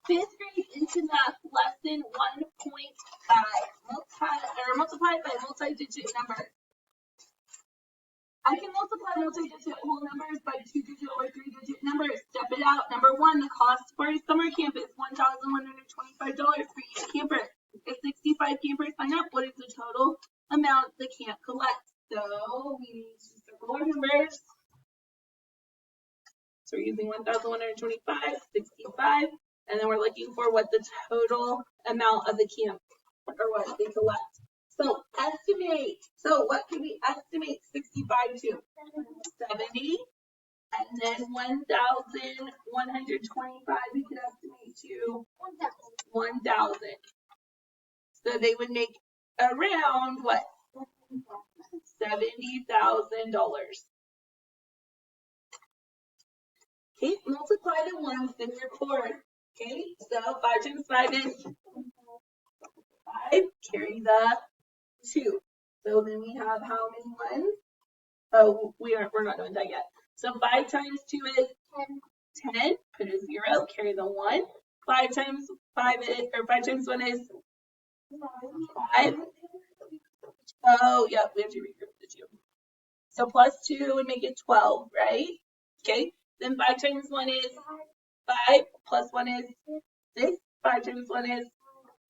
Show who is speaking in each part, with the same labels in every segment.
Speaker 1: Fifth grade into math lesson 1.5. Multiply by multi-digit numbers. I can multiply multi-digit whole numbers by 2-digit or 3-digit numbers. Step it out. Number one, the cost for a summer camp is $1,125 for each camper. If 65 campers sign up, what is the total amount the camp collects? So we need to circle our numbers. So we're using 1,125, 65, and then we're looking for what the total amount of the camp or what they collect. So estimate. So what can we estimate 65 to? 70. And then 1,125 we could estimate to 1,000. So they would make around what? $70,000. Okay, multiply the ones in your cord. Okay, so 5 times 5 is 5. Carry the 2. So then we have how many ones? Oh, we're not doing that yet. So 5 times 2 is 10. Put a 0. Carry the 1. 5 times 5 is, or 5 times 1 is 5. Oh, yeah, we have to regroup the 2. So plus 2 would make it 12, right? Okay. Then 5 times 1 is 5. Plus 1 is 6. 5 times 1 is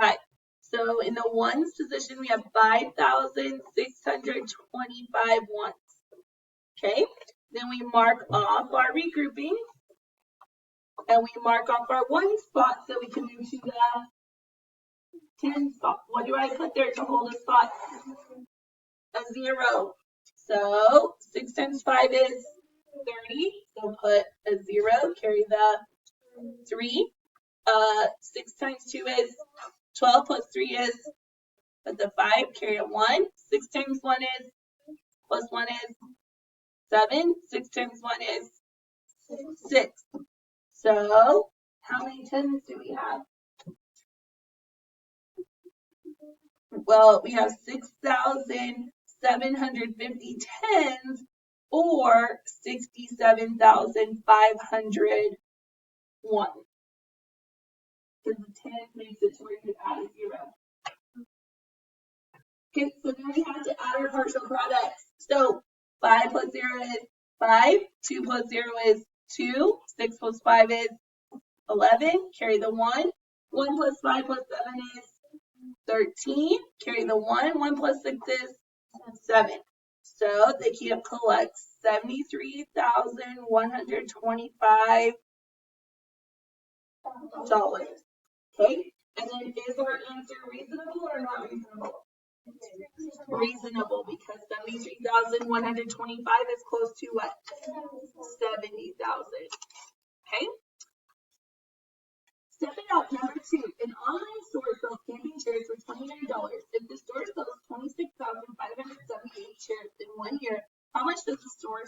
Speaker 1: 5. So in the ones position, we have 5,625 ones. Okay. Then we mark off our regrouping. And we mark off our 1 spot so we can move to the 10 spot. What do I put there to hold a spot? A 0. So 6 times 5 is 30. So put a 0. Carry the 3. 6 times 2 is 12 plus 3 is, put the 5. Carry a 1. 6 times 1 is, plus 1 is 7. 6 times 1 is 6. So how many 10s do we have? Well, we have 6,750 10s or 67,501. Because the 10 makes it to where you could add a 0. Okay, so then we have to add our partial products. So 5 plus 0 is 5. 2 plus 0 is 2. 6 plus 5 is 11. Carry the 1. 1 plus 5 plus 7 is 13. Carry the 1. 1 plus 6 is 7. So the camp collects $73,125. Okay, and then is our answer reasonable or not reasonable? Reasonable, because 73,125 is close to what? 70,000. Okay. Stepping out, number 2. An online store sells camping chairs for $29. If the store sells 26,578 chairs in 1 year, how much does the store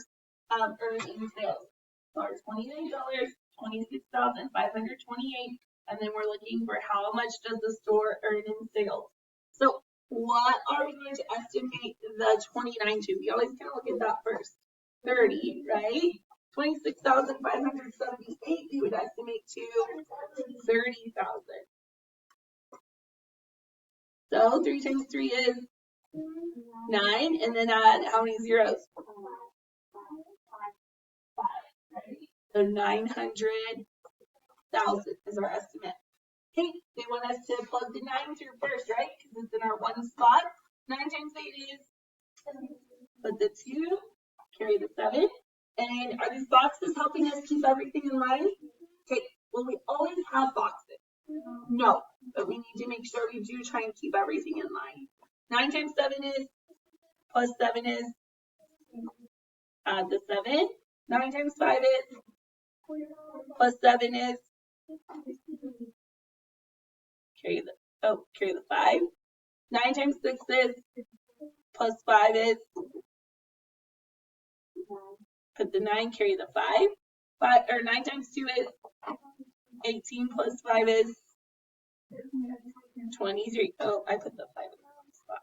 Speaker 1: earn in sales? So our $29, 26,528, and then we're looking for how much does the store earn in sales. So what are we going to estimate the 29 to? We always kind of look at that first. 30, right? 26,578 we would estimate to 30,000. So 3 times 3 is 9, and then add how many zeros? 5, right? So 900,000 is our estimate. Okay, they want us to plug the 9 through first, right? Because it's in our 1 spot. 9 times 8 is, put the 2, carry the 7. And are these boxes helping us keep everything in line? Okay, will we always have boxes? No, but we need to make sure we do try and keep everything in line. 9 times 7 is, plus 7 is, add the 7. 9 times 5 is, plus 7 is, carry the 5. 9 times 6 is, plus 5 is, put the 9, carry the 5. 9 times 2 is 18 plus 5 is 23. Oh, I put the 5 in the wrong spot.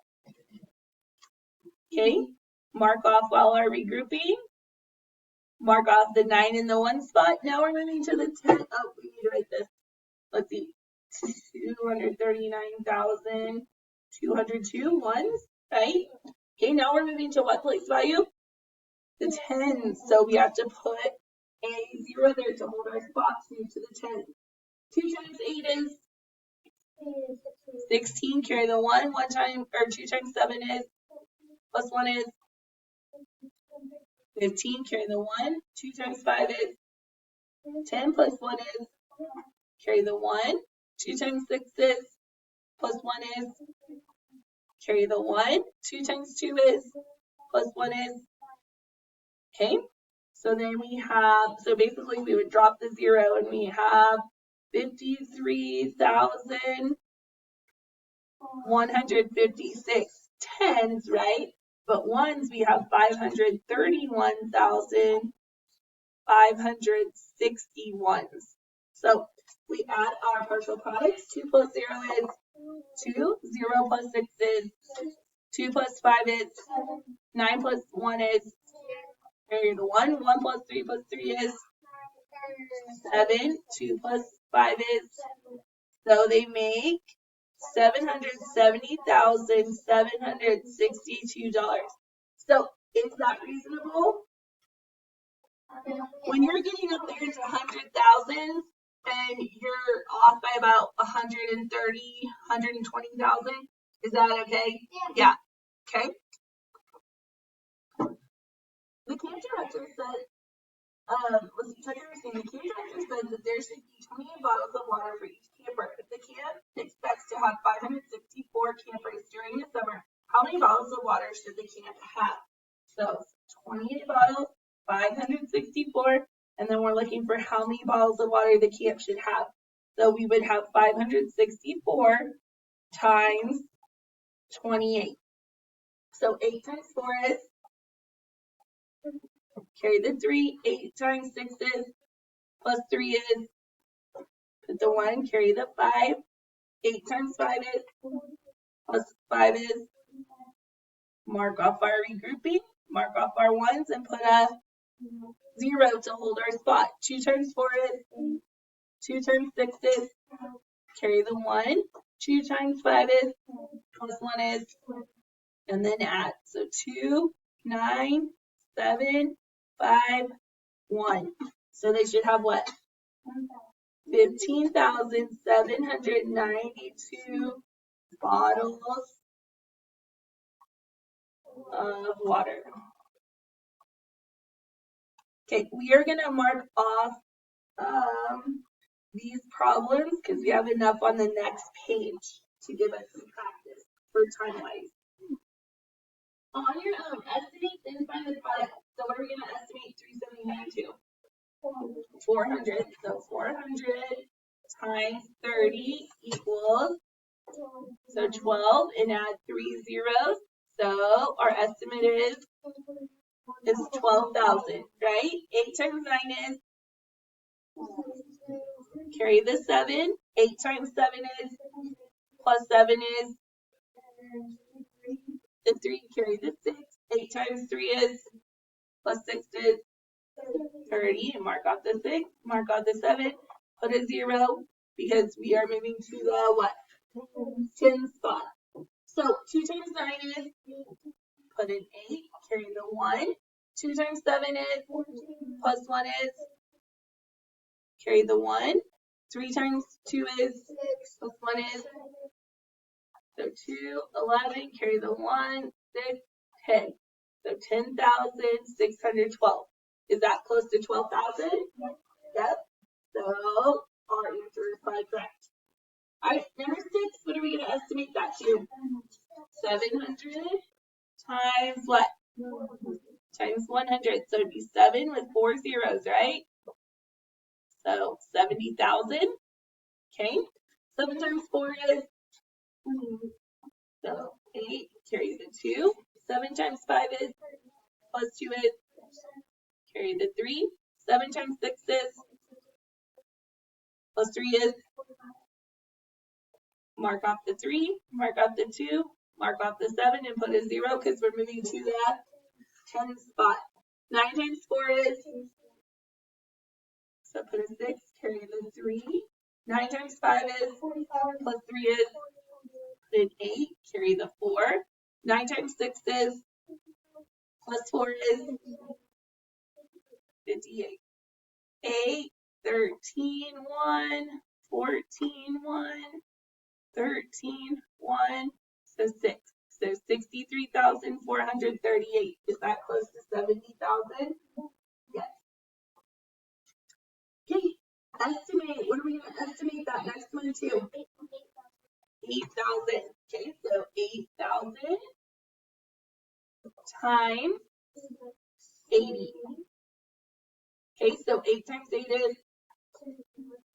Speaker 1: Okay, mark off while our regrouping. Mark off the 9 in the 1 spot. Now we're moving to the 10. Oh, we need to write this. Let's see. 239,202 ones, right? Okay, now we're moving to what place value? The tens. So we have to put a 0 there to hold our spot to move to the tens. 2 times 8 is 16. Carry the 1. 2 times 7 is, plus 1 is 15. Carry the 1. 2 times 5 is 10, plus 1 is, carry the 1. 2 times 6 is, plus 1 is, carry the 1. 2 times 2 is, plus 1 is, okay? So then we have, so basically we would drop the 0 and we have 53,156 tens, right? But ones, we have 531,561. So we add our partial products. 2 plus 0 is 2. 0 plus 6 is 2 plus 5 is 9 plus 1 is, carry the 1. 1 plus 3 plus 3 is 7. 2 plus 5 is, so they make $770,762. So is that reasonable? When you're getting up there into 100,000 and you're off by about 130, 120,000, is that okay? Yeah. Okay. The camp director said, let's see, check everything. The camp director said that there should be 28 bottles of water for each camper. If the camp expects to have 564 campers during the summer, how many bottles of water should the camp have? So 28 bottles, 564, and then we're looking for how many bottles of water the camp should have. So we would have 564 times 28. So 8 times 4 is, carry the 3, 8 times 6 is, plus 3 is, put the 1, carry the 5, 8 times 5 is, plus 5 is, mark off our regrouping, mark off our ones, and put a 0 to hold our spot. 2 times 4 is, 2 times 6 is, carry the 1, 2 times 5 is, plus 1 is, and then add. So 2, 9, 7, 5, 1. So they should have what? 15,792 bottles of water. Okay, we are going to mark off these problems because we have enough on the next page to give us some practice for time-wise. On your own, estimate then find the product. So what are we going to estimate 379 to? 400. So 400 times 30 equals, so 12, and add 3 zeros. So our estimate is 12,000, right? 8 times 9 is, carry the 7. 8 times 7 is, plus 7 is, the 3, carry the 6. 8 times 3 is, plus 6 is 30, and mark off the 6, mark off the 7, put a 0, because we are moving to the what? 10 spot. So 2 times 9 is, put an 8, carry the 1. 2 times 7 is, plus 1 is, carry the 1. 3 times 2 is, plus 1 is, so 2, 11, carry the 1, 6, 10. So 10,612. Is that close to 12,000? Yep. So our answer is probably correct. All right, number 6, what are we going to estimate that to? 700 times what? Times 100. So it'd be 7 with 4 zeros, right? So 70,000. Okay. 7 times 4 is, so 8, carry the 2. 7 times 5 is, plus 2 is, carry the 3. 7 times 6 is, plus 3 is, mark off the 3, mark off the 2, mark off the 7, and put a 0 because we're moving to that 10 spot. 9 times 4 is, so put a 6, carry the 3. 9 times 5 is 45, plus 3 is 8, carry the 4. 9 times 6 is, plus 4 is 58. 8, 13, 1, 14, 1, 13, 1, so 6. So 63,438. Is that close to 70,000? Yes. Okay, estimate. What are we going to estimate that next one to? 8,000. Okay, so 8,000 times 80. Okay, so 8 times 8 is,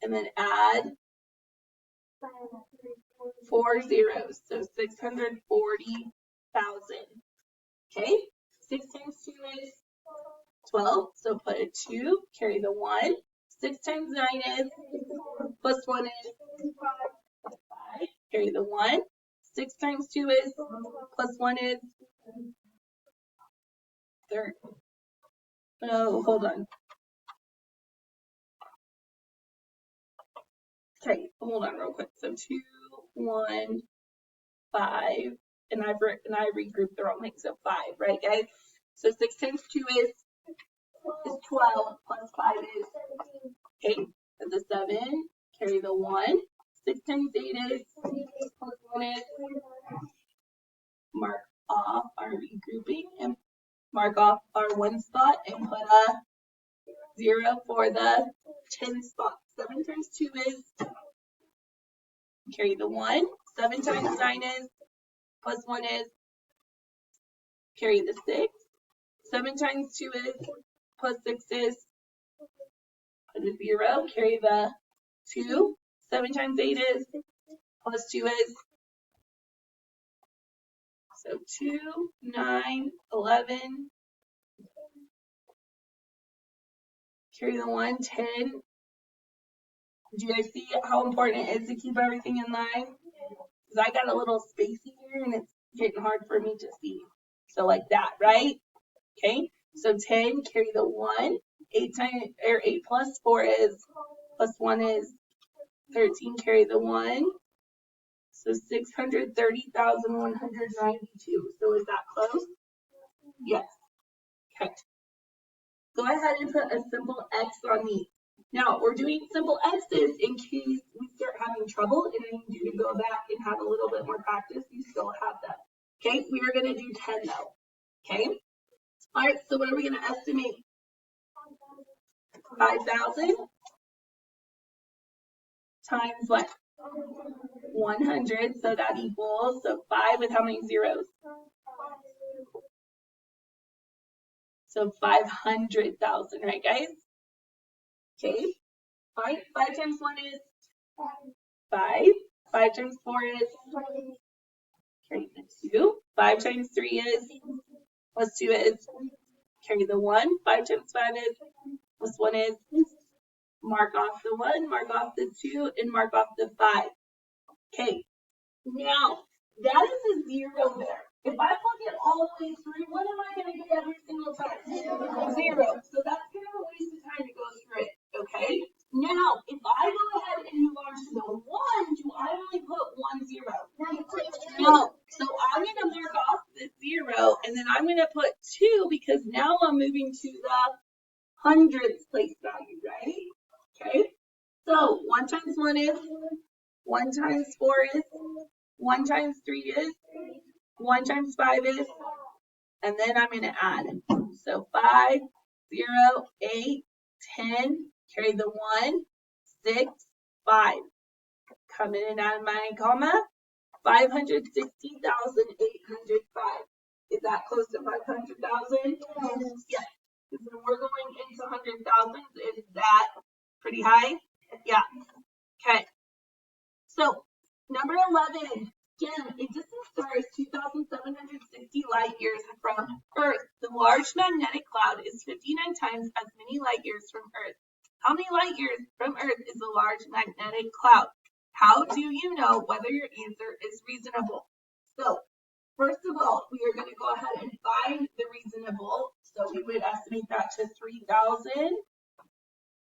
Speaker 1: and then add 4 zeros, so 640,000. Okay, 6 times 2 is 12, so put a 2, carry the 1. 6 times 9 is, plus 1 is 5, carry the 1. 6 times 2 is, plus 1 is 30. Oh, hold on. Okay, hold on real quick. So 2, 1, 5, and I regrouped the wrong thing. So 5, right, guys? So 6 times 2 is 12, plus 5 is 8. That's a 7. Carry the 1. 6 times 8 is, plus 1 is. Mark off our regrouping and mark off our 1 spot and put a 0 for the 10 spot. 7 times 2 is, carry the 1. 7 times 9 is, plus 1 is, carry the 6. 7 times 2 is, plus 6 is, put a 0, carry the 2. 7 times 8 is, plus 2 is, so 2, 9, 11, carry the 1, 10. Do you guys see how important it is to keep everything in line? Because I got a little spacey here and it's getting hard for me to see. So like that, right? Okay, so 10, carry the 1. 8 plus 4 is, plus 1 is 13, carry the 1. So 630,192. So is that close? Yes. Okay. Go ahead and put a simple X on these. Now, we're doing simple X's in case we start having trouble and I need you to go back and have a little bit more practice. You still have them. Okay, we are going to do 10 though. Okay. All right, so what are we going to estimate? 5,000 times what? 100, so that equals, so 5 with how many zeros? So 500,000, right guys? Okay, all right, 5 times 1 is 5. 5 times 4 is, carry the 2. 5 times 3 is, plus 2 is, carry the 1. 5 times 5 is, plus 1 is, mark off the 1, mark off the 2, and mark off the 5. Okay, now that is a 0 there. If I plug it all the way through, what am I going to get every single time? 0. So that's kind of a waste of time to go through it, okay? Now, if I go ahead and move on to the 1, do I only put 1 0? No. So I'm going to mark off the 0, and then I'm going to put 2 because now I'm moving to the hundredths place value, right? Okay. So 1 times 1 is, 1 times 4 is, 1 times 3 is, 1 times 5 is, and then I'm going to add. So 5, 0, 8, 10, carry the 1, 6, 5. Come in and out of my comma, 560,805. Is that close to 500,000? Yes. Because when we're going into 100,000, is that pretty high? Yeah. Okay. So number 11. Again, a distant star is 2,760 light years from Earth. The large magnetic cloud is 59 times as many light years from Earth. How many light years from Earth is the large magnetic cloud? How do you know whether your answer is reasonable? So, first of all, we are going to go ahead and find the reasonable. So we would estimate that to 3,000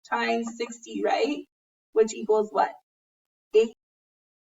Speaker 1: times 60, right? Which equals what?